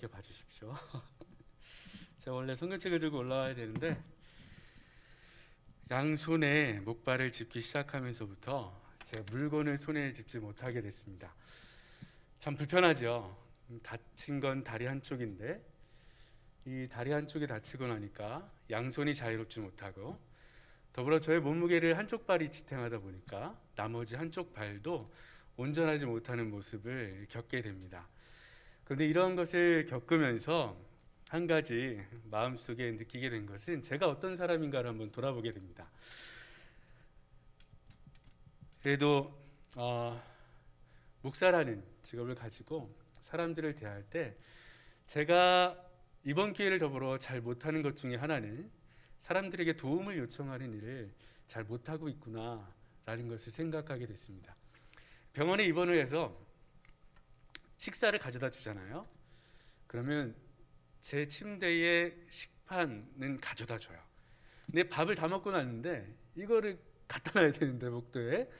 이렇게 봐주십시오. 제가 원래 성경책을 들고 올라와야 되는데 양손에 목발을 짚기 시작하면서부터 제가 물건을 손에 짚지 못하게 됐습니다. 참 불편하죠. 다친 건 다리 한쪽인데 이 다리 한쪽이 다치고 나니까 양손이 자유롭지 못하고 더불어 저의 몸무게를 한쪽 발이 지탱하다 보니까 나머지 한쪽 발도 온전하지 못하는 모습을 겪게 됩니다. 그런데 이런 것을 겪으면서 한 가지 마음속에 느끼게 된 것은 제가 어떤 사람인가를 한번 돌아보게 됩니다. 그래도 목사라는 직업을 가지고 사람들을 대할 때 제가 이번 기회를 더불어 잘 못하는 것 중에 하나는 사람들에게 도움을 요청하는 일을 잘 못하고 있구나라는 것을 생각하게 됐습니다. 병원에 입원을 해서 식사를 가져다 주잖아요. 그러면 제 침대에 식판은 가져다 줘요. 근데 밥을 다 먹고 났는데 이거를 갖다 놔야 되는데 복도에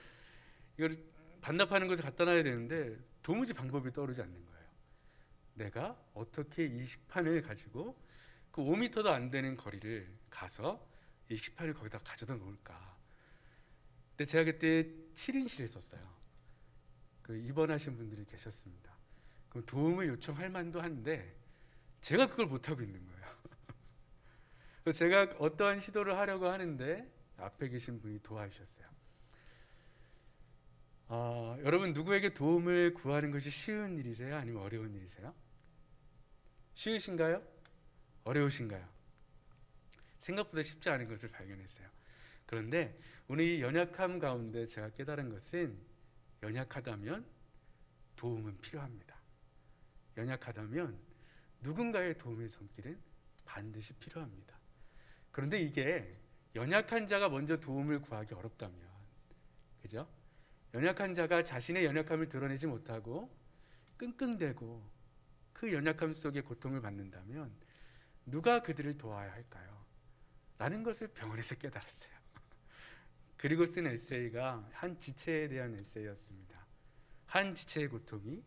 이걸 반납하는 것을 갖다 놔야 되는데 도무지 방법이 떠오르지 않는 거예요. 내가 어떻게 이 식판을 가지고 그 5m도 안 되는 거리를 가서 이 식판을 거기다 가져다 놓을까. 근데 제가 그때 7인실에 있었어요. 그 입원하신 분들이 계셨습니다. 그럼 도움을 요청할 만도 한데 제가 그걸 못하고 있는 거예요. 제가 어떠한 시도를 하려고 하는데 앞에 계신 분이 도와주셨어요. 여러분 누구에게 도움을 구하는 것이 쉬운 일이세요? 아니면 어려운 일이세요? 쉬우신가요? 어려우신가요? 생각보다 쉽지 않은 것을 발견했어요. 그런데 오늘 이 연약함 가운데 제가 깨달은 것은 연약하다면 도움은 필요합니다. 연약하다면 누군가의 도움의 손길은 반드시 필요합니다. 그런데 이게 연약한 자가 먼저 도움을 구하기 어렵다면, 그죠? 연약한 자가 자신의 연약함을 드러내지 못하고 끙끙대고 그 연약함 속에 고통을 받는다면 누가 그들을 도와야 할까요? 라는 것을 병원에서 깨달았어요. 그리고 쓴 에세이가 한 지체에 대한 에세이였습니다. 한 지체의 고통이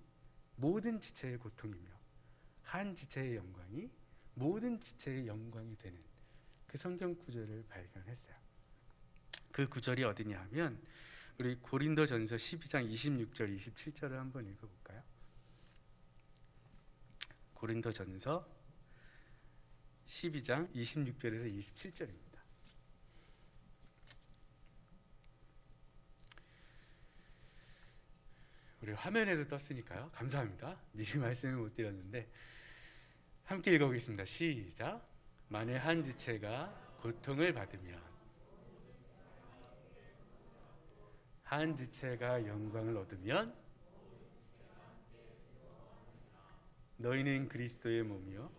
모든 지체의 고통이며 한 지체의 영광이 모든 지체의 영광이 되는 그 성경 구절을 발견했어요. 그 구절이 어디냐 하면 우리 고린도전서 12장 26절 27절을 한번 읽어볼까요? 고린도전서 12장 26절에서 27절입니다. 우리 화면에도 떴으니까요. 감사합니다. 미리 말씀을 못 드렸는데 함께 읽어보겠습니다. 시작. 만일 한 지체가 고통을 받으면 한 지체가 영광을 얻으면 너희는 그리스도의 몸이요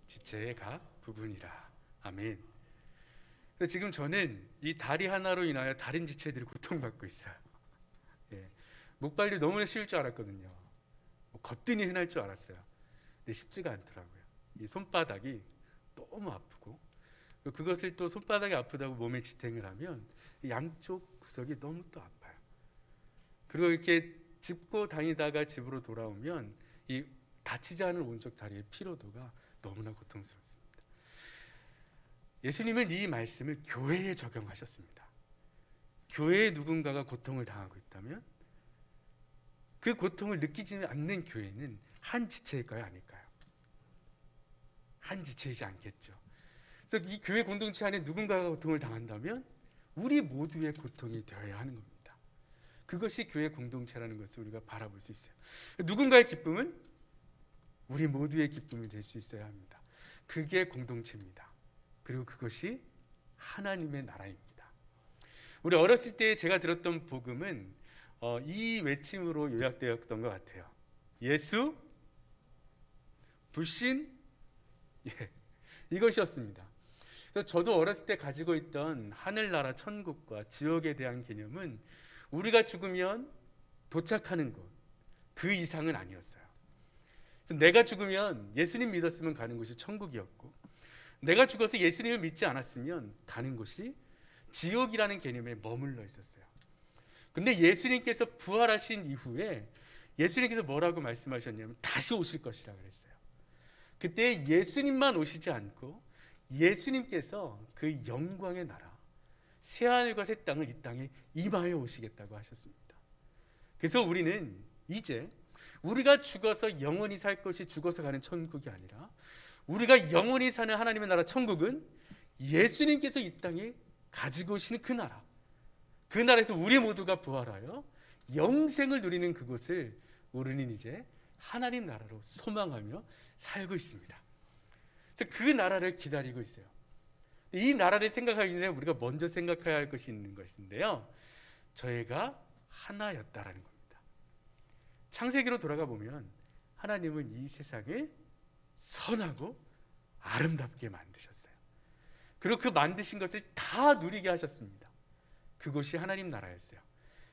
지체의 각 부분이라. 아멘. 지금 저는 이 다리 하나로 인하여 다른 지체들이 고통받고 있어요. 예. 목발이 너무나 쉬울 줄 알았거든요. 거뜬히 흔할 줄 알았어요. 근데 쉽지가 않더라고요. 이 손바닥이 너무 아프고 그것을 또 손바닥이 아프다고 몸에 지탱을 하면 양쪽 구석이 너무 또 아파요. 그리고 이렇게 짚고 다니다가 집으로 돌아오면 이 다치지 않은 오른쪽 다리의 피로도가 너무나 고통스럽습니다. 예수님은 이 말씀을 교회에 적용하셨습니다. 교회에 누군가가 고통을 당하고 있다면 그 고통을 느끼지 않는 교회는 한 지체일까요? 아닐까요? 한 지체이지 않겠죠. 그래서 이 교회 공동체 안에 누군가가 고통을 당한다면 우리 모두의 고통이 되어야 하는 겁니다. 그것이 교회 공동체라는 것을 우리가 바라볼 수 있어요. 누군가의 기쁨은 우리 모두의 기쁨이 될 수 있어야 합니다. 그게 공동체입니다. 그리고 그것이 하나님의 나라입니다. 우리 어렸을 때 제가 들었던 복음은 이 외침으로 요약되었던 것 같아요. 예수, 불신, 이것이었습니다. 그래서 저도 어렸을 때 가지고 있던 하늘나라 천국과 지옥에 대한 개념은 우리가 죽으면 도착하는 곳, 그 이상은 아니었어요. 그래서 내가 죽으면 예수님 믿었으면 가는 곳이 천국이었고 내가 죽어서 예수님을 믿지 않았으면 가는 곳이 지옥이라는 개념에 머물러 있었어요. 근데 예수님께서 부활하신 이후에 예수님께서 뭐라고 말씀하셨냐면 다시 오실 것이라고 그랬어요. 그때 예수님만 오시지 않고 예수님께서 그 영광의 나라, 새하늘과 새 땅을 이 땅에 임하여 오시겠다고 하셨습니다. 그래서 우리는 이제 우리가 죽어서 영원히 살 것이 죽어서 가는 천국이 아니라 우리가 영원히 사는 하나님의 나라 천국은 예수님께서 이 땅에 가지고 오시는 그 나라, 그 나라에서 우리 모두가 부활하여 영생을 누리는 그곳을 우리는 이제 하나님 나라로 소망하며 살고 있습니다. 그래서 그 나라를 기다리고 있어요. 이 나라를 생각하기 전에 우리가 먼저 생각해야 할 것이 있는 것인데요, 저희가 하나였다라는 겁니다. 창세기로 돌아가 보면 하나님은 이 세상을 선하고 아름답게 만드셨어요. 그리고 그 만드신 것을 다 누리게 하셨습니다. 그곳이 하나님 나라였어요.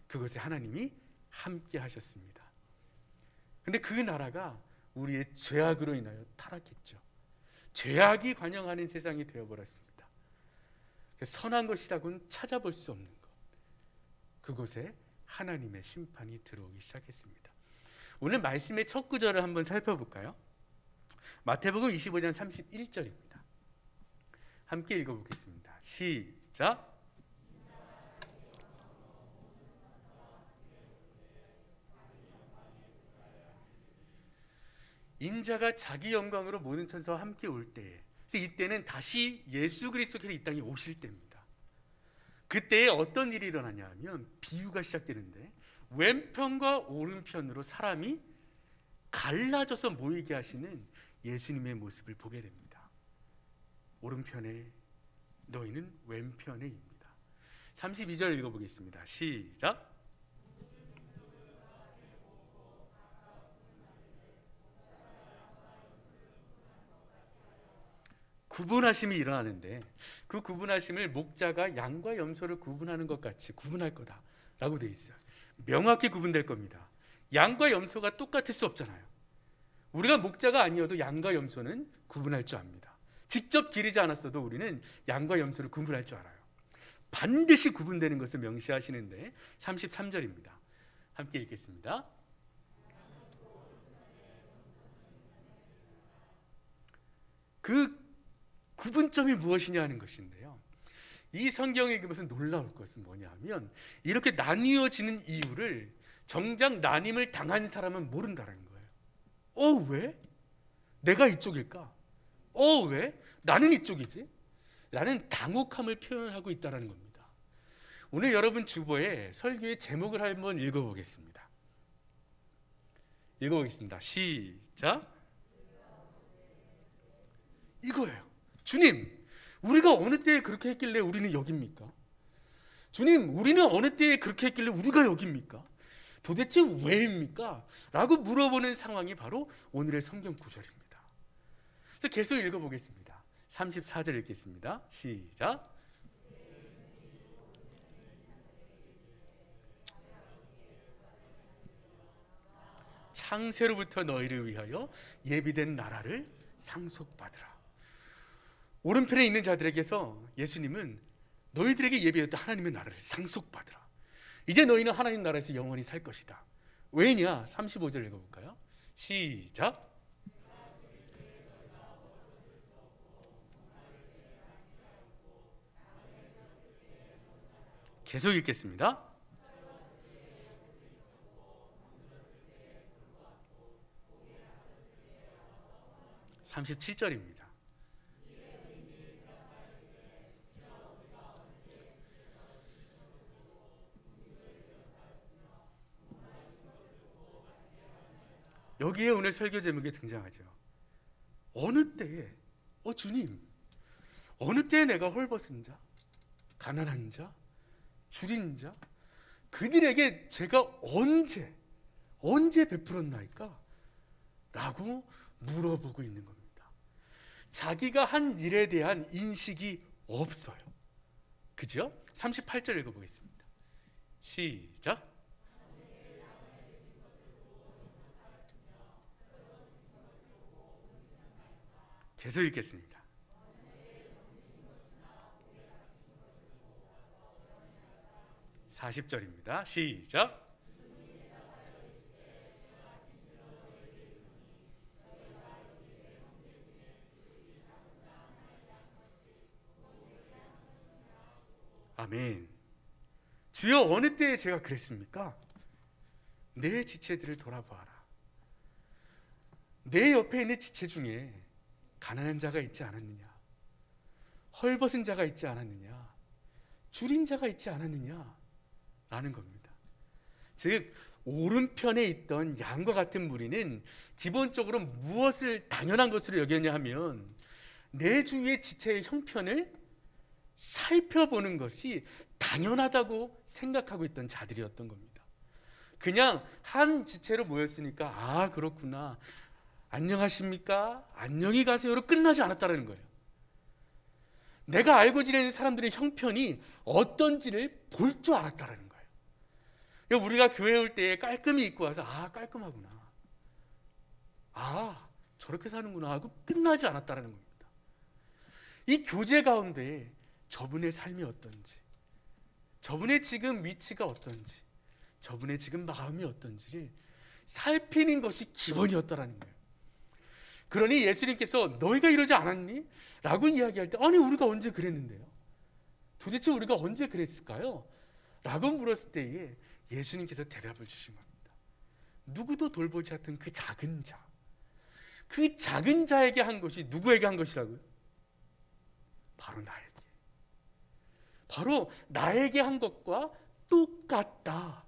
그곳에 하나님이 함께 하셨습니다. 근데 그 나라가 우리의 죄악으로 인하여 타락했죠. 죄악이 관영하는 세상이 되어버렸습니다. 선한 것이라고는 찾아볼 수 없는 것, 그곳에 하나님의 심판이 들어오기 시작했습니다. 오늘 말씀의 첫 구절을 한번 살펴볼까요? 마태복음 25장 31절입니다. 함께 읽어보겠습니다. 시작. 인자가 자기 영광으로 모든 천사와 함께 올 때에, 그래서 이때는 다시 예수 그리스도께서 이 땅에 오실 때입니다. 그때에 어떤 일이 일어나냐 하면 비유가 시작되는데 왼편과 오른편으로 사람이 갈라져서 모이게 하시는 예수님의 모습을 보게 됩니다. 오른편에 너희는 왼편에입니다. 32절 읽어보겠습니다. 시작. 구분하심이 일어나는데 그 구분하심을 목자가 양과 염소를 구분하는 것 같이 구분할 거다라고 되어 있어요. 명확히 구분될 겁니다. 양과 염소가 똑같을 수 없잖아요. 우리가 목자가 아니어도 양과 염소는 구분할 줄 압니다. 직접 기르지 않았어도 우리는 양과 염소를 구분할 줄 알아요. 반드시 구분되는 것을 명시하시는데 33절입니다. 함께 읽겠습니다. 그 구분점이 무엇이냐 하는 것인데요, 이 성경에 읽으면서 놀라울 것은 뭐냐 하면 이렇게 나뉘어지는 이유를 정작 나님을 당한 사람은 모른다는 거예요. 왜? 내가 이쪽일까? 왜? 나는 이쪽이지? 라는 당혹함을 표현하고 있다는 겁니다. 오늘 여러분 주보에 설교의 제목을 한번 읽어보겠습니다. 시작. 이거예요. 주님, 우리가 어느 때에 그렇게 했길래 우리는 여기입니까? 주님, 우리는 어느 때에 그렇게 했길래 우리가 여기입니까? 도대체 왜입니까? 라고 물어보는 상황이 바로 오늘의 성경 구절입니다. 그래서 계속 읽어보겠습니다. 34절 읽겠습니다. 시작. 창세로부터 너희를 위하여 예비된 나라를 상속받으라. 오른편에 있는 자들에게서 예수님은 너희들에게 예비했던 하나님의 나라를 상속받으라. 이제 너희는 하나님 나라에서 영원히 살 것이다. 왜냐? 35절 읽어볼까요? 시작. 계속 읽겠습니다. 37절입니다. 여기에 오늘 설교 제목이 등장하죠. 어느 때에 주님, 어느 때에 내가 헐벗은 자, 가난한 자, 줄인 자, 그들에게 제가 언제 베풀었나이까? 라고 물어보고 있는 겁니다. 자기가 한 일에 대한 인식이 없어요. 그죠? 38절 읽어보겠습니다. 시작. 계속 읽겠습니다. (40절입니다) 시작. 아멘. 주여, 어느 때에 제가 그랬습니까? 내 지체들을 돌아보아라. 내 옆에 있는 지체 중에 가난한 자가 있지 않았느냐? 헐벗은 자가 있지 않았느냐? 줄인 자가 있지 않았느냐? 라는 겁니다. 즉, 오른편에 있던 양과 같은 무리는 기본적으로 무엇을 당연한 것으로 여겼냐 하면 내 주위의 지체의 형편을 살펴보는 것이 당연하다고 생각하고 있던 자들이었던 겁니다. 그냥 한 지체로 모였으니까 아, 그렇구나, 안녕하십니까, 안녕히 가세요로 끝나지 않았다는 거예요. 내가 알고 지내는 사람들의 형편이 어떤지를 볼 줄 알았다는 거예요. 우리가 교회 올 때 깔끔히 입고 와서 아, 깔끔하구나, 아, 저렇게 사는구나 하고 끝나지 않았다는 겁니다. 이 교제 가운데 저분의 삶이 어떤지, 저분의 지금 위치가 어떤지, 저분의 지금 마음이 어떤지를 살피는 것이 기본이었다라는 거예요. 그러니 예수님께서 너희가 이러지 않았니? 라고 이야기할 때 아니, 우리가 언제 그랬는데요? 도대체 우리가 언제 그랬을까요? 라고 물었을 때에 예수님께서 대답을 주신 겁니다. 누구도 돌보지 않던 그 작은 자, 그 작은 자에게 한 것이 누구에게 한 것이라고요? 바로 나에게. 바로 나에게 한 것과 똑같다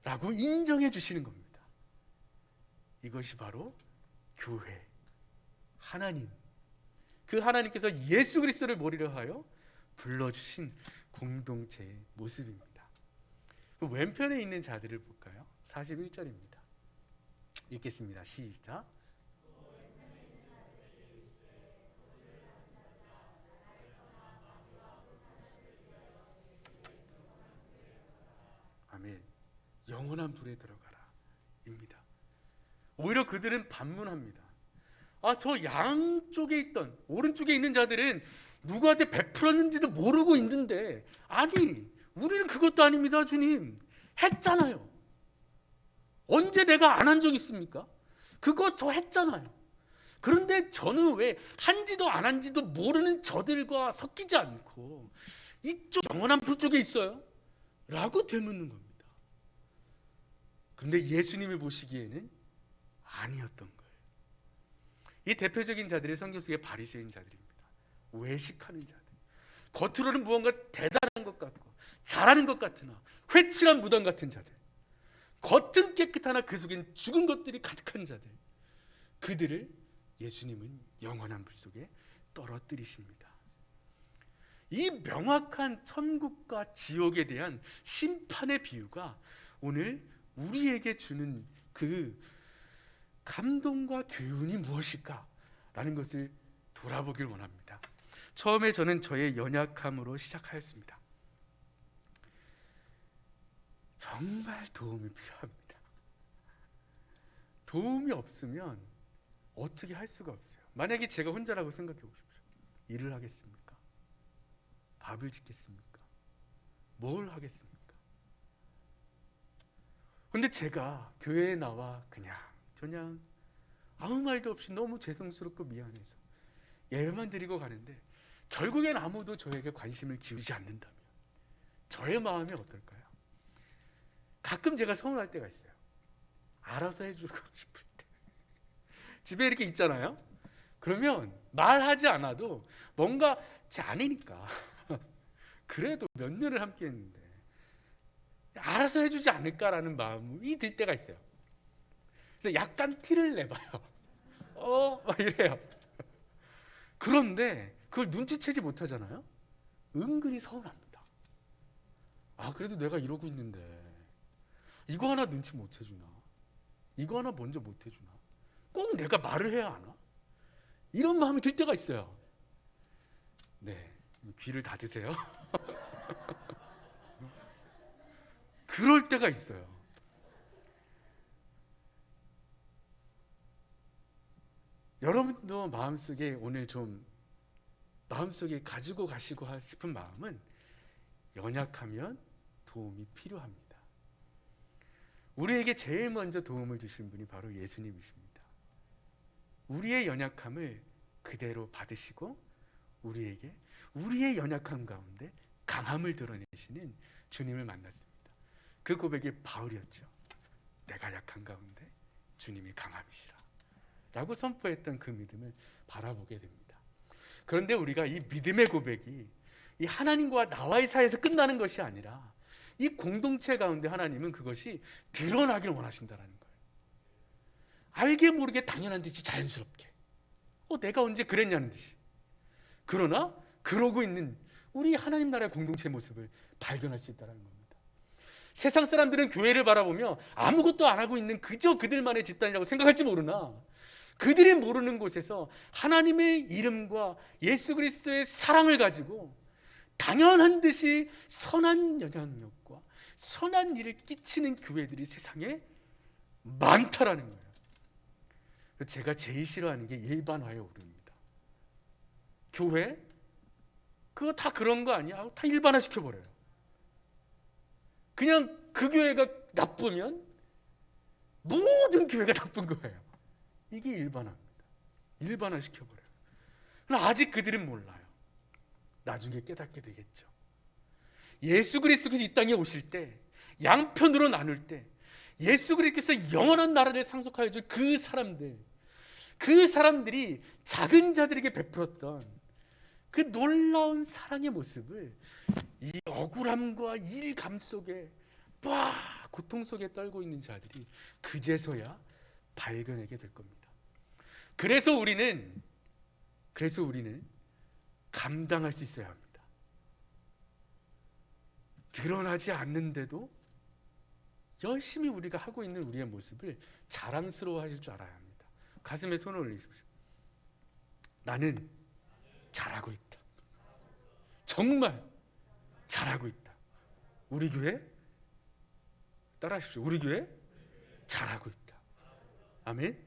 라고 인정해 주시는 겁니다. 이것이 바로 교회, 하나님, 그 하나님께서 예수 그리스도를 머리로 하여 불러주신 공동체의 모습입니다. 그 왼편에 있는 자들을 볼까요? 41절입니다. 읽겠습니다. 시작. 아멘. 영원한 불에 들어가라 입니다. 오히려 그들은 반문합니다. 아, 저 양쪽에 있던, 오른쪽에 있는 자들은 누구한테 베풀었는지도 모르고 있는데, 아니, 우리는 그것도 아닙니다, 주님. 했잖아요. 언제 내가 안 한 적 있습니까? 그거 저 했잖아요. 그런데 저는 왜 한지도 안 한지도 모르는 저들과 섞이지 않고 이쪽 영원한 불 쪽에 있어요? 라고 되묻는 겁니다. 그런데 예수님이 보시기에는 아니었던 거예요. 이 대표적인 자들이 성경 속의 바리새인 자들입니다. 외식하는 자들. 겉으로는 무언가 대단한 것 같고 잘하는 것 같으나 회칠한 무덤 같은 자들. 겉은 깨끗하나 그 속엔 죽은 것들이 가득한 자들. 그들을 예수님은 영원한 불 속에 떨어뜨리십니다. 이 명확한 천국과 지옥에 대한 심판의 비유가 오늘 우리에게 주는 그 감동과 교훈이 무엇일까? 라는 것을 돌아보길 원합니다. 처음에 저는 저의 연약함으로 시작하였습니다. 정말 도움이 필요합니다. 도움이 없으면 어떻게 할 수가 없어요. 만약에 제가 혼자라고 생각해 보십시오. 일을 하겠습니까? 밥을 짓겠습니까? 뭘 하겠습니까? 근데 제가 교회에 나와 그냥 아무 말도 없이 너무 죄송스럽고 미안해서 예배만 드리고 가는데 결국엔 아무도 저에게 관심을 기울이지 않는다면 저의 마음이 어떨까요? 가끔 제가 서운할 때가 있어요. 알아서 해주고 싶을 때. 집에 이렇게 있잖아요. 그러면 말하지 않아도 뭔가 제 아내니까 그래도 몇 년을 함께 했는데 알아서 해주지 않을까라는 마음이 들 때가 있어요. 그래서 약간 티를 내봐요. 막 이래요. 그런데 그걸 눈치채지 못하잖아요. 은근히 서운합니다. 아, 그래도 내가 이러고 있는데 이거 하나 눈치 못 채주나? 이거 하나 먼저 못 해주나? 꼭 내가 말을 해야 하나? 이런 마음이 들 때가 있어요. 네, 귀를 닫으세요. 그럴 때가 있어요. 여러분도 마음속에 오늘 좀 마음속에 가지고 가시고 싶은 마음은 연약하면 도움이 필요합니다. 우리에게 제일 먼저 도움을 주신 분이 바로 예수님이십니다. 우리의 연약함을 그대로 받으시고 우리에게 우리의 연약함 가운데 강함을 드러내시는 주님을 만났습니다. 그 고백이 바울이었죠. 내가 약한 가운데 주님이 강함이시라 라고 선포했던 그 믿음을 바라보게 됩니다. 그런데 우리가 이 믿음의 고백이 이 하나님과 나와의 사이에서 끝나는 것이 아니라 이 공동체 가운데 하나님은 그것이 드러나길 원하신다는 거예요. 알게 모르게 당연한 듯이 자연스럽게 내가 언제 그랬냐는 듯이. 그러나 그러고 있는 우리 하나님 나라의 공동체의 모습을 발견할 수 있다는 겁니다. 세상 사람들은 교회를 바라보며 아무것도 안 하고 있는 그저 그들만의 집단이라고 생각할지 모르나 그들이 모르는 곳에서 하나님의 이름과 예수 그리스도의 사랑을 가지고 당연한 듯이 선한 영향력과 선한 일을 끼치는 교회들이 세상에 많다라는 거예요. 제가 제일 싫어하는 게 일반화의 오류입니다. 교회? 그거 다 그런 거 아니야? 다 일반화 시켜버려요. 그냥 그 교회가 나쁘면 모든 교회가 나쁜 거예요. 이게 일반화입니다. 일반화 시켜버려요. 그러나 아직 그들은 몰라요. 나중에 깨닫게 되겠죠. 예수 그리스도께서 이 땅에 오실 때, 양편으로 나눌 때 예수 그리스도께서 영원한 나라를 상속하여 줄 그 사람들이 작은 자들에게 베풀었던 그 놀라운 사랑의 모습을 이 억울함과 일감 속에 고통 속에 떨고 있는 자들이 그제서야 발견하게 될 겁니다. 그래서 우리는 감당할 수 있어야 합니다. 드러나지 않는데도 열심히 우리가 하고 있는 우리의 모습을 자랑스러워 하실 줄 알아야 합니다. 가슴에 손을 올리십시오. 나는 잘하고 있다. 정말 잘하고 있다. 우리 교회 따라하십시오. 우리 교회 잘하고 있다. 아멘.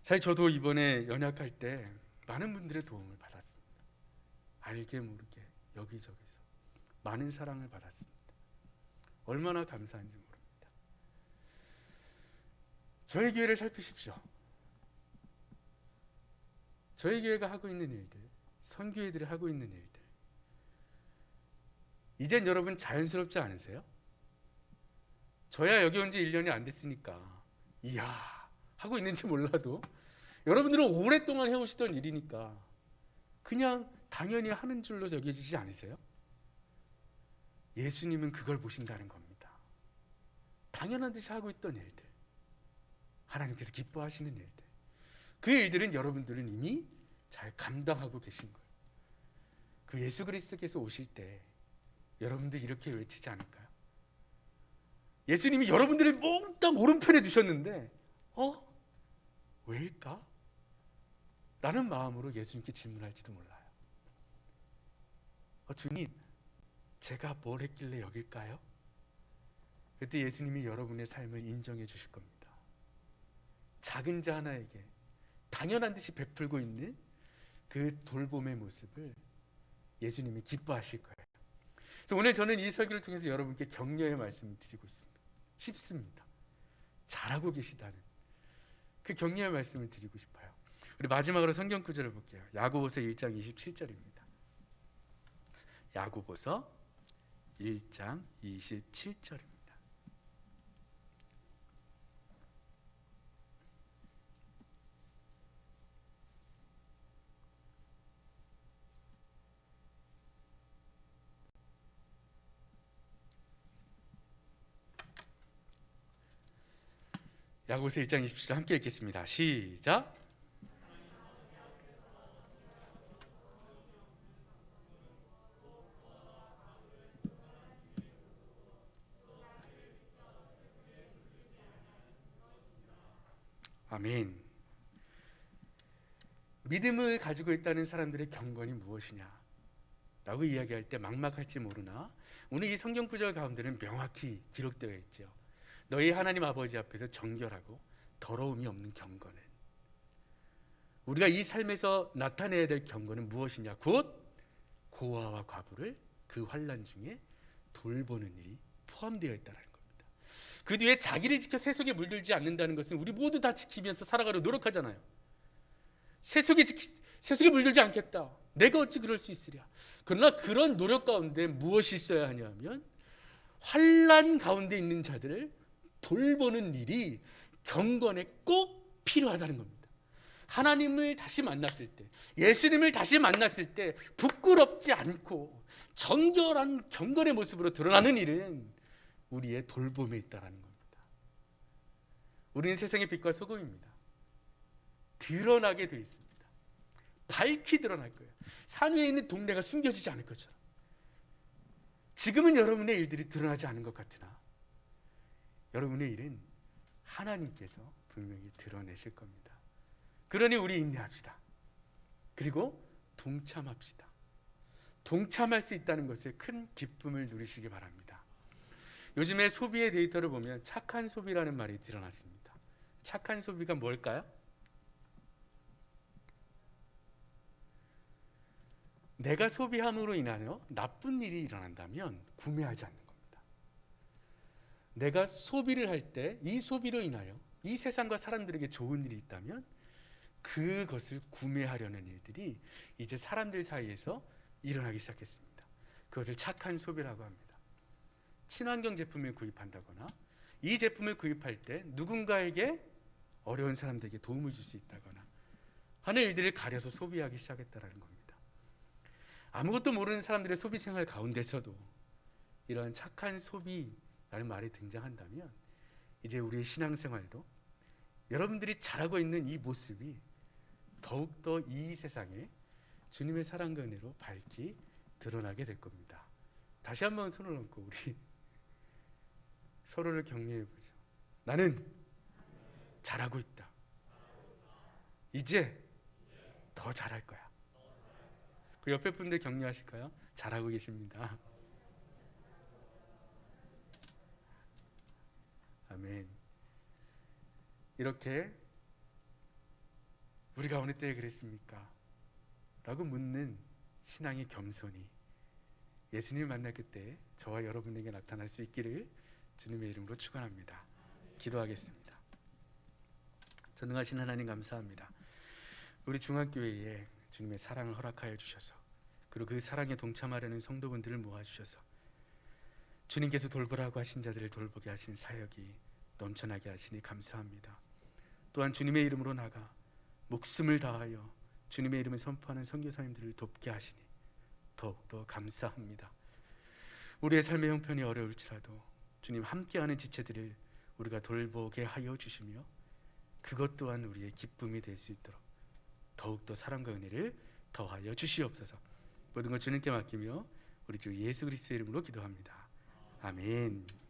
사실 저도 이번에 연약할 때 많은 분들의 도움을 받았습니다. 알게 모르게 여기저기서 많은 사랑을 받았습니다. 얼마나 감사한지 모릅니다. 저희 교회를 살피십시오. 저희 교회가 하고 있는 일들, 선교회들이 하고 있는 일들, 이젠 여러분 자연스럽지 않으세요? 저야 여기 온 지 1년이 안 됐으니까 이야 하고 있는지 몰라도 여러분들은 오랫동안 해오시던 일이니까 그냥 당연히 하는 줄로 여겨지지 않으세요? 예수님은 그걸 보신다는 겁니다. 당연한 듯이 하고 있던 일들, 하나님께서 기뻐하시는 일들, 그 일들은 여러분들은 이미 잘 감당하고 계신 거예요. 그 예수 그리스도께서 오실 때 여러분들 이렇게 외치지 않을까요? 예수님이 여러분들을 몽땅 오른편에 두셨는데 왜일까? 라는 마음으로 예수님께 질문할지도 몰라요. 주님, 제가 뭘 했길래 여길까요? 그때 예수님이 여러분의 삶을 인정해 주실 겁니다. 작은 자 하나에게 당연한 듯이 베풀고 있는 그 돌봄의 모습을 예수님이 기뻐하실 거예요. 그래서 오늘 저는 이 설교를 통해서 여러분께 격려의 말씀을 드리고 싶습니다. 잘하고 계시다는 그 격려의 말씀을 드리고 싶어요. 우리 마지막으로 성경 구절을 볼게요. 야고보서 1장 27절입니다. 야고보서 1장 27절입니다. 야고보서 1장 27절 함께 읽겠습니다. 시작. 아멘. 믿음을 가지고 있다는 사람들의 경건이 무엇이냐 라고 이야기할 때 막막할지 모르나 오늘 이 성경 구절 가운데는 명확히 기록되어 있죠. 너희 하나님 아버지 앞에서 정결하고 더러움이 없는 경건은, 우리가 이 삶에서 나타내야 될 경건은 무엇이냐? 곧 고아와 과부를 그 환난 중에 돌보는 일이 포함되어 있다는 겁니다. 그 뒤에 자기를 지켜 세속에 물들지 않는다는 것은 우리 모두 다 지키면서 살아가려 노력하잖아요. 세속에 물들지 않겠다. 내가 어찌 그럴 수 있으랴. 그러나 그런 노력 가운데 무엇이 있어야 하냐면 환난 가운데 있는 자들을 돌보는 일이 경건에 꼭 필요하다는 겁니다. 하나님을 다시 만났을 때, 예수님을 다시 만났을 때 부끄럽지 않고 정결한 경건의 모습으로 드러나는 일은 우리의 돌봄에 있다는 겁니다. 우리는 세상의 빛과 소금입니다. 드러나게 되어 있습니다. 밝히 드러날 거예요. 산 위에 있는 동네가 숨겨지지 않을 것처럼. 지금은 여러분의 일들이 드러나지 않은 것 같으나 여러분의 일은 하나님께서 분명히 드러내실 겁니다. 그러니 우리 인내합시다. 그리고 동참합시다. 동참할 수 있다는 것에 큰 기쁨을 누리시기 바랍니다. 요즘에 소비의 데이터를 보면 착한 소비라는 말이 드러났습니다. 착한 소비가 뭘까요? 내가 소비함으로 인하여 나쁜 일이 일어난다면 구매하지 않는 겁니다. 내가 소비를 할 때 이 소비로 인하여 이 세상과 사람들에게 좋은 일이 있다면 그것을 구매하려는 일들이 이제 사람들 사이에서 일어나기 시작했습니다. 그것을 착한 소비라고 합니다. 친환경 제품을 구입한다거나 이 제품을 구입할 때 누군가에게 어려운 사람들에게 도움을 줄 수 있다거나 하는 일들을 가려서 소비하기 시작했다는 겁니다. 아무것도 모르는 사람들의 소비 생활 가운데서도 이런 착한 소비라는 말이 등장한다면 이제 우리의 신앙생활도 여러분들이 잘하고 있는 이 모습이 더욱더 이 세상에 주님의 사랑과 은혜로 밝히 드러나게 될 겁니다. 다시 한번 손을 얹고 우리 서로를 격려해 보죠. 나는 잘하고 있다. 이제 더 잘할 거야. 그 옆에 분들 격려하실까요? 잘하고 계십니다. 아멘. 이렇게 우리가 어느 때에 그랬습니까? 라고 묻는 신앙의 겸손이 예수님을 만날 그때 저와 여러분에게 나타날 수 있기를 주님의 이름으로 축원합니다. 기도하겠습니다. 전능하신 하나님 감사합니다. 우리 중앙교회에 주님의 사랑을 허락하여 주셔서 그리고 그 사랑에 동참하려는 성도분들을 모아주셔서 주님께서 돌보라고 하신 자들을 돌보게 하신 사역이 넘쳐나게 하시니 감사합니다. 또한 주님의 이름으로 나가 목숨을 다하여 주님의 이름을 선포하는 선교사님들을 돕게 하시니 더욱더 감사합니다. 우리의 삶의 형편이 어려울지라도 주님 함께하는 지체들을 우리가 돌보게 하여 주시며 그것 또한 우리의 기쁨이 될 수 있도록 더욱더 사랑과 은혜를 더하여 주시옵소서. 모든 걸 주님께 맡기며 우리 주 예수 그리스도의 이름으로 기도합니다. 아멘.